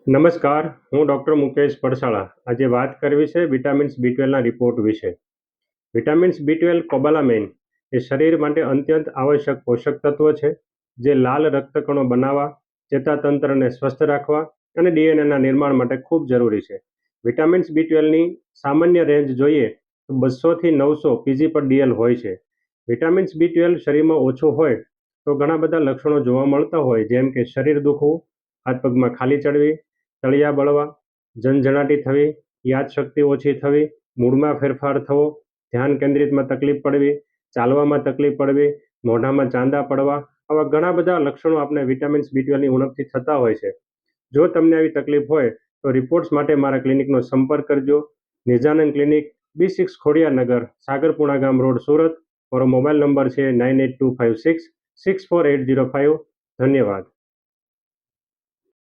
નમસ્કાર, હું ડૉક્ટર મુકેશ પડસાળા. આજે વાત કરવી છે વિટામિન્સ B12ના રિપોર્ટ વિશે. વિટામિન્સ B12 કોબાલામાઇન એ શરીર માટે અત્યંત આવશ્યક પોષક તત્વ છે, જે લાલ રક્તકણો બનાવવા, ચેતાતંત્રને સ્વસ્થ રાખવા અને ડીએનએના નિર્માણ માટે ખૂબ જરૂરી છે. વિટામિન્સ B12ની સામાન્ય રેન્જ જોઈએ તો 200 થી 900 pg/dl હોય છે. વિટામિન્સ B12 શરીરમાં ઓછું હોય તો ઘણા બધા લક્ષણો જોવા મળતા હોય, જેમ કે શરીર દુખવું, હાથ પગમાં ખાલી ચડવી, તળિયા બળવા, ઝંઝણાટી થવી, યાદશક્તિ ઓછી થવી, મૂડમાં ફેરફાર થવો, ધ્યાન કેન્દ્રિતમાં તકલીફ પડવી, ચાલવામાં તકલીફ પડવી, મોઢામાં ચાંદા પડવા, આવા ઘણા બધા લક્ષણો આપણે વિટામિન્સ B12ની ઉણપથી થતા હોય છે. જો તમને આવી તકલીફ હોય તો રિપોર્ટ્સ માટે મારા ક્લિનિકનો સંપર્ક કરજો. નિજાનંદ ક્લિનિક, B6 ખોડિયારનગર, સાગરપુણા ગામ રોડ, સુરત. મારો મોબાઈલ નંબર છે 9825664805. ધન્યવાદ.